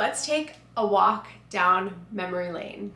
let's take a walk down memory lane.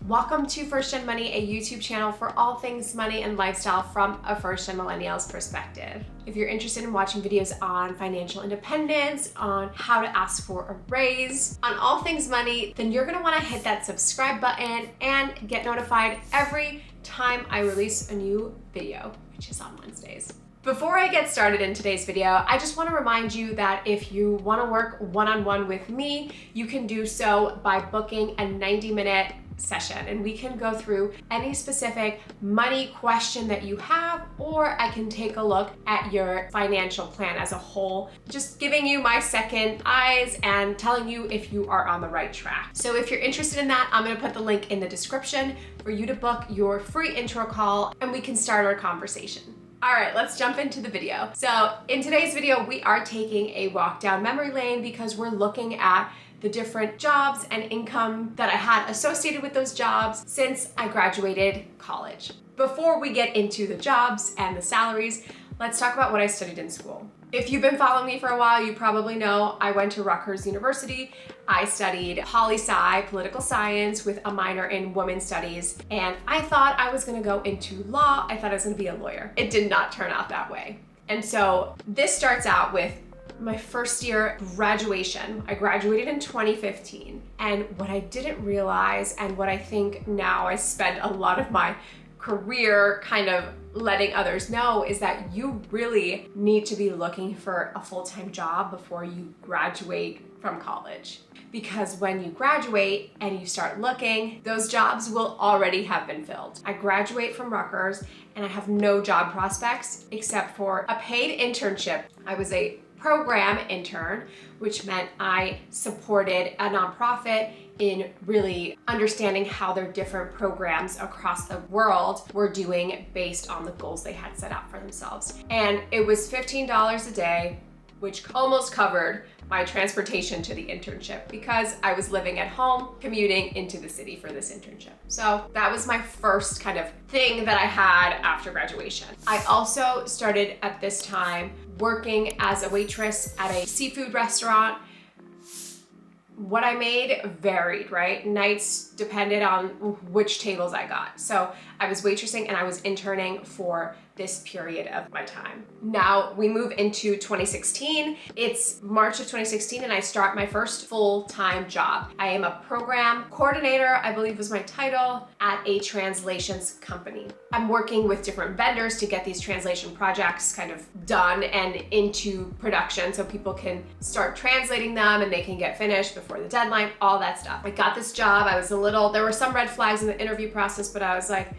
Welcome to First Gen Money, a YouTube channel for all things money and lifestyle from a first gen millennial's perspective. If you're interested in watching videos on financial independence, on how to ask for a raise, on all things money, then you're gonna wanna hit that subscribe button and get notified every time I release a new video, which is on Wednesdays. Before I get started in today's video, I just want to remind you that if you want to work one-on-one with me, you can do so by booking a 90-minute session, and we can go through any specific money question that you have, or I can take a look at your financial plan as a whole, just giving you my second eyes and telling you if you are on the right track. So if you're interested in that, I'm going to put the link in the description for you to book your free intro call and we can start our conversation. All right, let's jump into the video. So in today's video, we are taking a walk down memory lane because we're looking at the different jobs and income that I had associated with those jobs since I graduated college. Before we get into the jobs and the salaries, let's talk about what I studied in school. If you've been following me for a while, you probably know I went to Rutgers University. I studied PoliSci, political science, with a minor in women's studies, and I thought I was gonna go into law. I thought I was gonna be a lawyer. It did not turn out that way. And so this starts out with my first year graduation. I graduated in 2015. And what I didn't realize, and what I think now I spend a lot of my career kind of letting others know, is that you really need to be looking for a full-time job before you graduate from college. Because when you graduate and you start looking, those jobs will already have been filled. I graduate from Rutgers and I have no job prospects except for a paid internship. I was a program intern, which meant I supported a nonprofit in really understanding how their different programs across the world were doing based on the goals they had set out for themselves. And it was $15 a day, which almost covered my transportation to the internship because I was living at home, commuting into the city for this internship. So that was my first kind of thing that I had after graduation. I also started at this time working as a waitress at a seafood restaurant. What I made varied, right? Nights depended on which tables I got. So I was waitressing and I was interning for this period of my time. Now we move into 2016. It's March of 2016 and I start my first full-time job. I am a program coordinator, I believe was my title, at a translations company. I'm working with different vendors to get these translation projects kind of done and into production so people can start translating them and they can get finished before the deadline, all that stuff. I got this job. There were some red flags in the interview process, but I was like,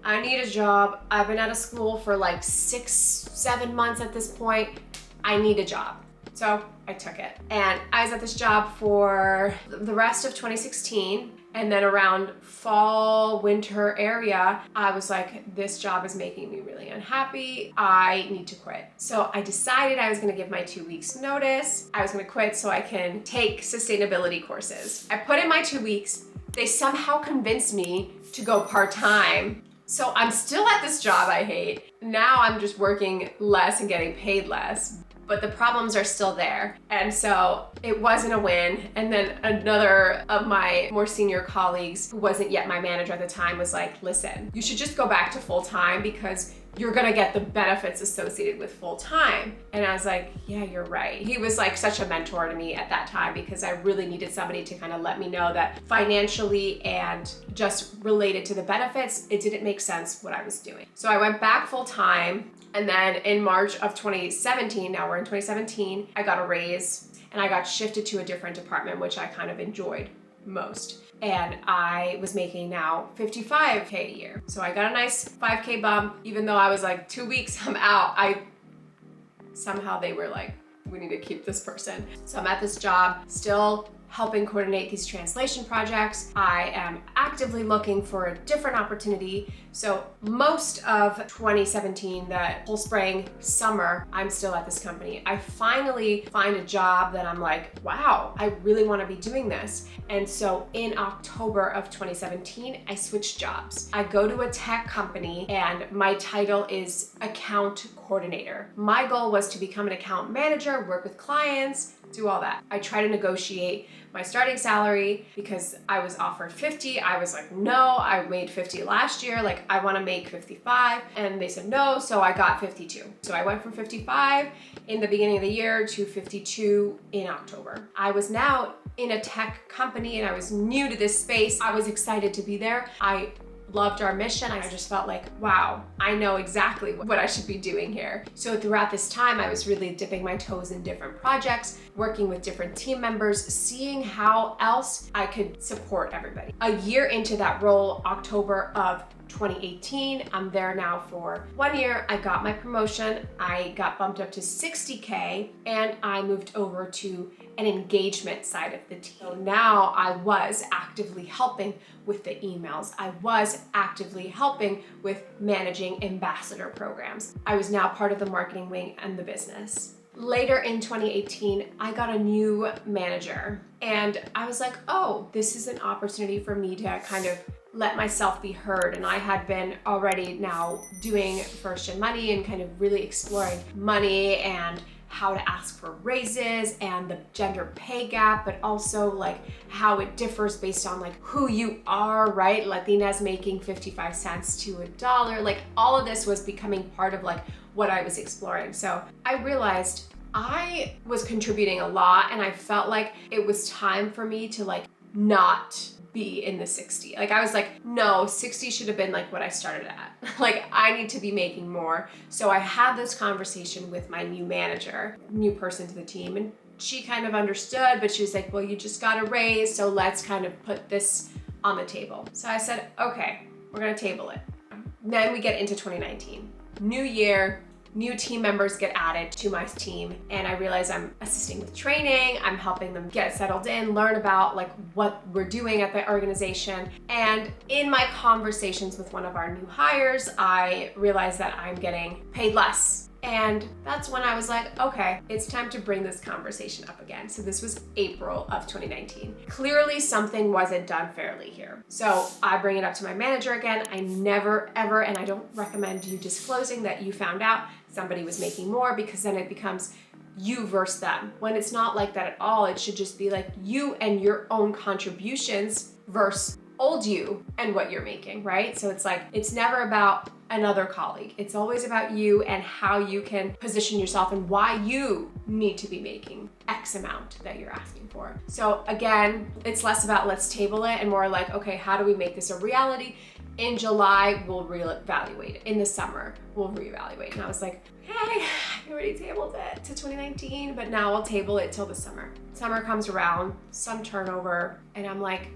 I need a job. I've been out of school for like 6-7 months at this point. I need a job. So I took it. And I was at this job for the rest of 2016. And then around fall, winter area, I was like, this job is making me really unhappy. I need to quit. So I decided I was gonna give my 2 weeks notice. I was gonna quit so I can take sustainability courses. I put in my 2 weeks. They somehow convinced me to go part-time. So I'm still at this job I hate. Now I'm just working less and getting paid less, but the problems are still there. And so it wasn't a win. And then another of my more senior colleagues, who wasn't yet my manager at the time, was like, listen, you should just go back to full-time because you're gonna get the benefits associated with full-time. And I was like, yeah, you're right. He was like such a mentor to me at that time because I really needed somebody to kind of let me know that financially and just related to the benefits, it didn't make sense what I was doing. So I went back full-time, and then in March of 2017, now we're in 2017, I got a raise and I got shifted to a different department, which I kind of enjoyed most. And I was making now $55K a year. So I got a nice $5K bump, even though I was like 2 weeks, I'm out. Somehow they were like, we need to keep this person. So I'm at this job, still helping coordinate these translation projects. I am actively looking for a different opportunity. So most of 2017, the whole spring, summer, I'm still at this company. I finally find a job that I'm like, wow, I really want to be doing this. And so in October of 2017, I switched jobs. I go to a tech company and my title is account coordinator. My goal was to become an account manager, work with clients, do all that. I try to negotiate my starting salary because I was offered 50. I was like, no, I made 50 last year. Like, I want to make 55. And they said no, so I got 52. So I went from 55 in the beginning of the year to 52 in October. I was now in a tech company and I was new to this space. I was excited to be there. I loved our mission. I just felt like, wow, I know exactly what I should be doing here. So throughout this time, I was really dipping my toes in different projects, working with different team members, seeing how else I could support everybody. A year into that role, October of 2018, I'm there now for 1 year. I got my promotion. I got bumped up to 60K and I moved over to an engagement side of the team. So now I was actively helping with the emails. I was actively helping with managing ambassador programs. I was now part of the marketing wing and the business. Later in 2018, I got a new manager and I was like, oh, this is an opportunity for me to kind of let myself be heard. And I had been already now doing First Gen Money and kind of really exploring money and how to ask for raises and the gender pay gap, but also like how it differs based on like who you are, right? Latinas making 55 cents to $1. Like all of this was becoming part of like what I was exploring. So I realized I was contributing a lot and I felt like it was time for me to like not be in the 60. Like I was like, no, 60 should have been like what I started at. Like I need to be making more. So I had this conversation with my new manager, new person to the team, and she kind of understood, but she was like, well, you just got a raise, so let's kind of put this on the table. So I said, okay, we're gonna table it. Then we get into 2019. New year, new team members get added to my team, and I realize I'm assisting with training, I'm helping them get settled in, learn about like what we're doing at the organization. And in my conversations with one of our new hires, I realized that I'm getting paid less. And that's when I was like, okay, it's time to bring this conversation up again. So this was April of 2019. Clearly something wasn't done fairly here. So I bring it up to my manager again. I never ever, and I don't recommend you disclosing that you found out somebody was making more, because then it becomes you versus them. When it's not like that at all, it should just be like you and your own contributions versus old you and what you're making, right? So it's like, it's never about another colleague. It's always about you and how you can position yourself and why you need to be making X amount that you're asking for. So again, it's less about let's table it and more like, okay, how do we make this a reality? In July, we'll reevaluate it. In the summer, we'll reevaluate. And I was like, hey, I already tabled it to 2019, but now I'll table it till the summer. Summer comes around, some turnover, and I'm like,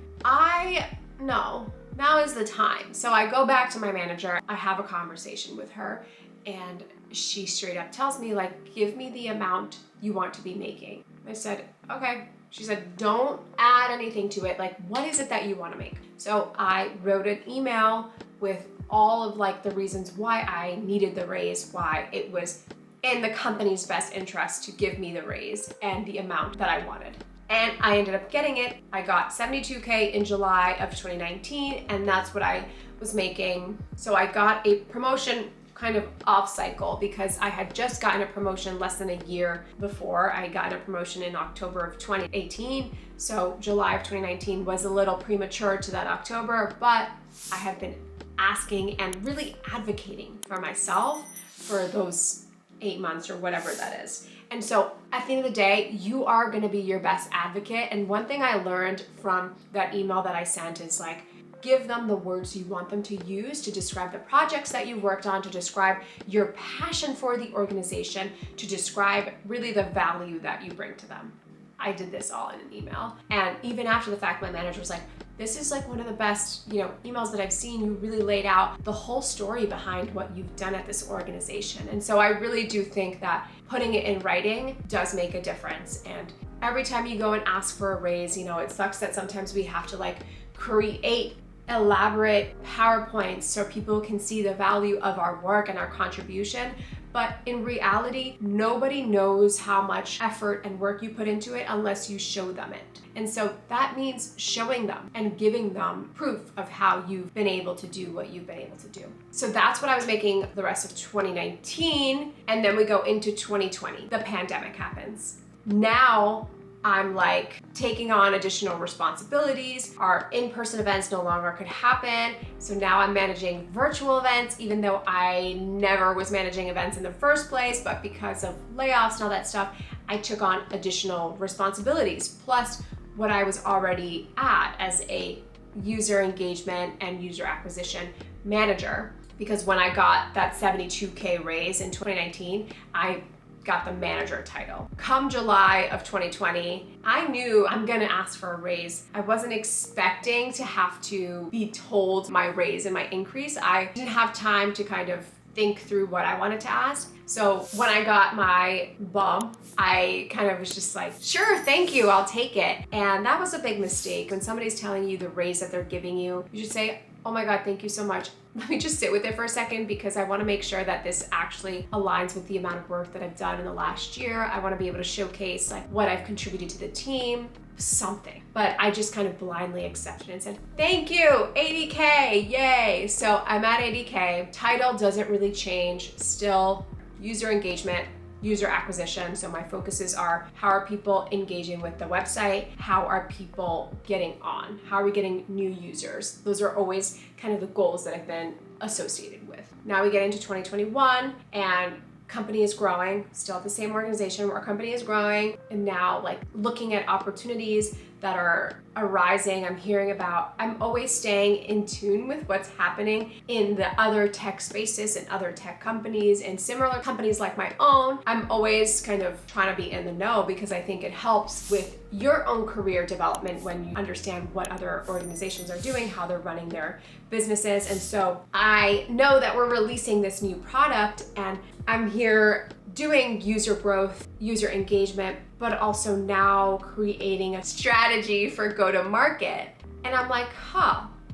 no, now is the time. So I go back to my manager, I have a conversation with her, and she straight up tells me like, give me the amount you want to be making. I said, okay. She said, don't add anything to it. Like, what is it that you want to make? So I wrote an email with all of like the reasons why I needed the raise, why it was in the company's best interest to give me the raise and the amount that I wanted. And I ended up getting it. I got 72K in July of 2019, and that's what I was making. So I got a promotion kind of off cycle because I had just gotten a promotion less than a year before. I got a promotion in October of 2018. So July of 2019 was a little premature to that October, but I have been asking and really advocating for myself for those 8 months or whatever that is. And so at the end of the day, you are gonna be your best advocate. And one thing I learned from that email that I sent is like, give them the words you want them to use to describe the projects that you worked on, to describe your passion for the organization, to describe really the value that you bring to them. I did this all in an email. And even after the fact, my manager was like, this is like one of the best, emails that I've seen. You really laid out the whole story behind what you've done at this organization. And so I really do think that putting it in writing does make a difference. And every time you go and ask for a raise, you know, it sucks that sometimes we have to like create elaborate PowerPoints so people can see the value of our work and our contribution. But in reality, nobody knows how much effort and work you put into it unless you show them it. And so that means showing them and giving them proof of how you've been able to do what you've been able to do. So that's what I was making the rest of 2019. And then we go into 2020. The pandemic happens. Now I'm like taking on additional responsibilities. Our in-person events no longer could happen. So now I'm managing virtual events, even though I never was managing events in the first place, but because of layoffs and all that stuff, I took on additional responsibilities, plus what I was already at as a user engagement and user acquisition manager. Because when I got that 72K raise in 2019, I got the manager title. Come July of 2020, I knew I'm gonna ask for a raise. I wasn't expecting to have to be told my raise and my increase. I didn't have time to kind of think through what I wanted to ask. So when I got my bump, I kind of was just like, sure, thank you, I'll take it. And that was a big mistake. When somebody's telling you the raise that they're giving you, you should say, oh my God, thank you so much. Let me just sit with it for a second because I want to make sure that this actually aligns with the amount of work that I've done in the last year. I want to be able to showcase like what I've contributed to the team, something. But I just kind of blindly accepted it and said, thank you, 80K, yay. So I'm at 80K. Title doesn't really change, still user engagement, user acquisition. So my focuses are, how are people engaging with the website? How are people getting on? How are we getting new users? Those are always kind of the goals that I've been associated with. Now we get into 2021 and company is growing, still at the same organization, our company is growing, and now like looking at opportunities that are arising, I'm hearing about. I'm always staying in tune with what's happening in the other tech spaces and other tech companies and similar companies like my own. I'm always kind of trying to be in the know because I think it helps with your own career development when you understand what other organizations are doing, how they're running their businesses. And so I know that we're releasing this new product and I'm here doing user growth, user engagement, but also now creating a strategy for go-to-market. And I'm like,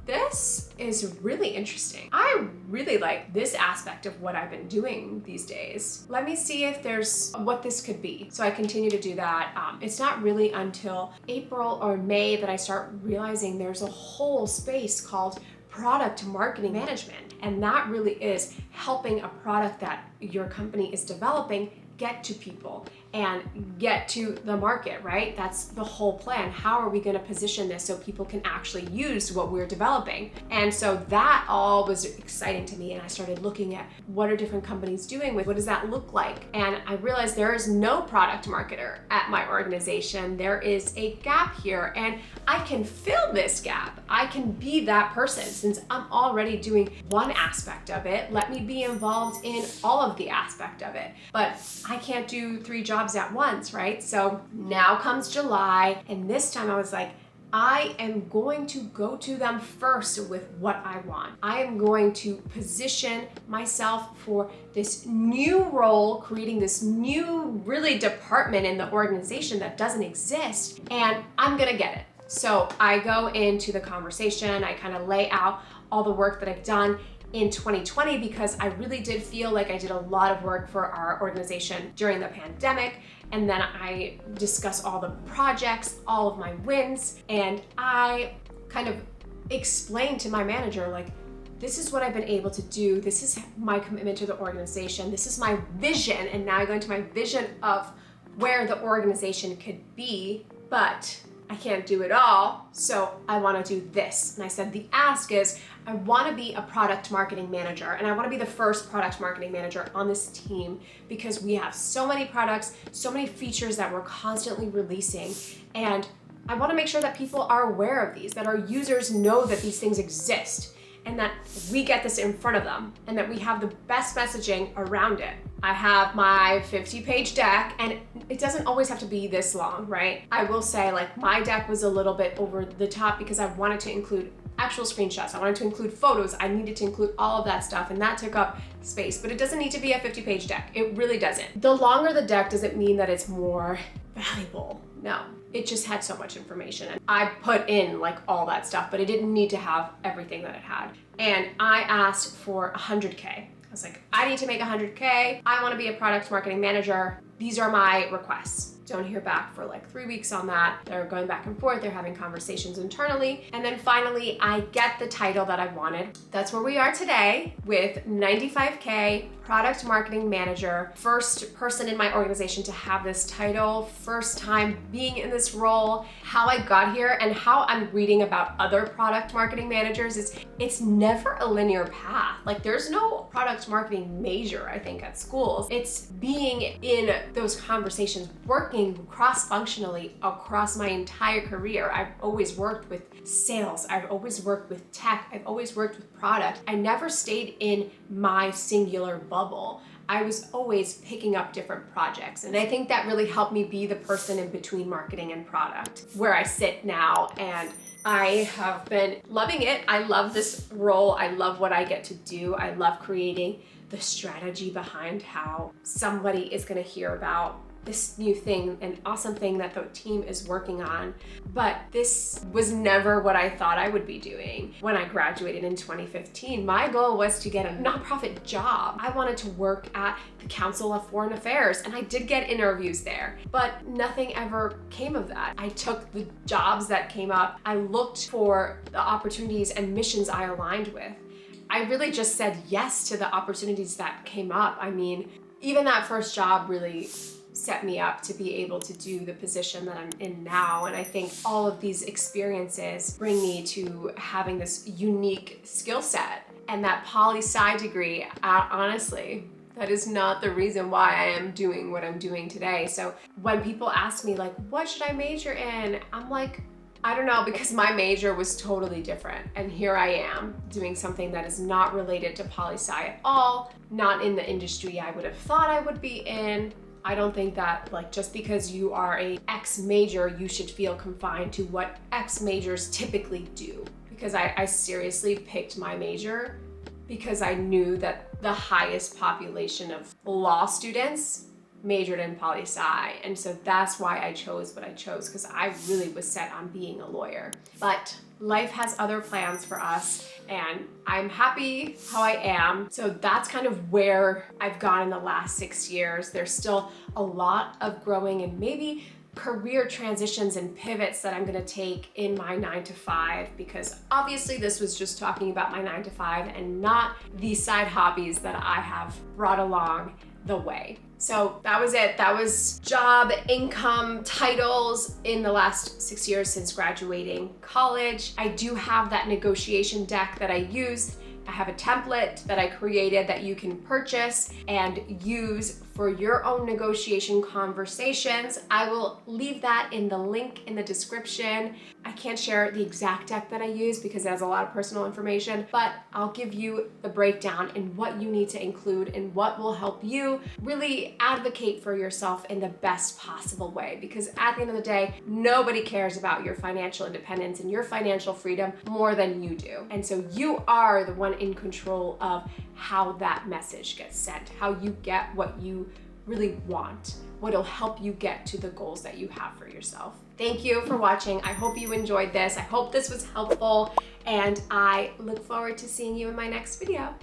this is really interesting. I really like this aspect of what I've been doing these days. Let me see if there's what this could be. So I continue to do that. It's not really until April or May that I start realizing there's a whole space called product marketing management. And that really is helping a product that your company is developing get to people and get to the market, right? That's the whole plan. How are we going to position this so people can actually use what we're developing? And so that all was exciting to me. And I started looking at what are different companies doing with, what does that look like? And I realized there is no product marketer at my organization. There is a gap here and I can fill this gap. I can be that person since I'm already doing one aspect of it. Let me be involved in all of the aspect of it. But I can't do 3 jobs at once, right? So now comes July, and this time I was like, I am going to go to them first with what I want. I am going to position myself for this new role, creating this new really department in the organization that doesn't exist, and I'm gonna get it. So I go into the conversation, I kind of lay out all the work that I've done in 2020 because I really did feel like I did a lot of work for our organization during the pandemic. And then I discuss all the projects, all of my wins, and I kind of explained to my manager, like, this is what I've been able to do. This is my commitment to the organization. This is my vision. And now I go into my vision of where the organization could be, but I can't do it all, so I want to do this. And I said, the ask is, I want to be a product marketing manager, and I want to be the first product marketing manager on this team because we have so many products, so many features that we're constantly releasing, and I want to make sure that people are aware of these, that our users know that these things exist, and that we get this in front of them, and that we have the best messaging around it. I have my 50-page deck, and it doesn't always have to be this long, right? I will say, like, my deck was a little bit over the top because I wanted to include actual screenshots. I wanted to include photos. I needed to include all of that stuff, and that took up space, but it doesn't need to be a 50-page deck. It really doesn't. The longer the deck doesn't mean that it's more valuable. No, it just had so much information. And I put in like all that stuff, but it didn't need to have everything that it had. And I asked for 100K. I was like, I need to make 100K. I want to be a product marketing manager. These are my requests. Don't hear back for like 3 weeks on that. They're going back and forth. They're having conversations internally. And then finally, I get the title that I wanted. That's where we are today with 95K product marketing manager. First person in my organization to have this title, first time being in this role. How I got here and how I'm reading about other product marketing managers is it's never a linear path. Like there's no product marketing major, I think, at schools. It's being in those conversations, working cross-functionally across my entire career. I've always worked with sales. I've always worked with tech. I've always worked with product. I never stayed in my singular bubble. I was always picking up different projects. And I think that really helped me be the person in between marketing and product, where I sit now. And I have been loving it. I love this role. I love what I get to do. I love creating the strategy behind how somebody is going to hear about this new thing, an awesome thing that the team is working on. But this was never what I thought I would be doing. When I graduated in 2015, my goal was to get a nonprofit job. I wanted to work at the Council of Foreign Affairs, and I did get interviews there, but nothing ever came of that. I took the jobs that came up. I looked for the opportunities and missions I aligned with. I really just said yes to the opportunities that came up. I mean, even that first job really set me up to be able to do the position that I'm in now. And I think all of these experiences bring me to having this unique skill set. And that PoliSci degree, honestly, that is not the reason why I am doing what I'm doing today. So when people ask me like, what should I major in? I'm like, I don't know, because my major was totally different. And here I am doing something that is not related to PoliSci at all, not in the industry I would have thought I would be in. I don't think that like just because you are a X major, you should feel confined to what X majors typically do. Because I seriously picked my major because I knew that the highest population of law students majored in PoliSci. And so that's why I chose what I chose, because I really was set on being a lawyer. But life has other plans for us, and I'm happy how I am. So that's kind of where I've gone in the last 6 years. There's still a lot of growing and maybe career transitions and pivots that I'm gonna take in my 9-to-5, because obviously this was just talking about my 9-to-5 and not the side hobbies that I have brought along the way. So that was it. That was job, income, titles in the last 6 years since graduating college. I do have that negotiation deck that I used. I have a template that I created that you can purchase and use for your own negotiation conversations. I will leave that in the link in the description. I can't share the exact deck that I use because it has a lot of personal information, but I'll give you the breakdown and what you need to include and what will help you really advocate for yourself in the best possible way. Because at the end of the day, nobody cares about your financial independence and your financial freedom more than you do. And so you are the one in control of how that message gets sent, how you get what you really want, what'll help you get to the goals that you have for yourself. Thank you for watching. I hope you enjoyed this. I hope this was helpful, and I look forward to seeing you in my next video.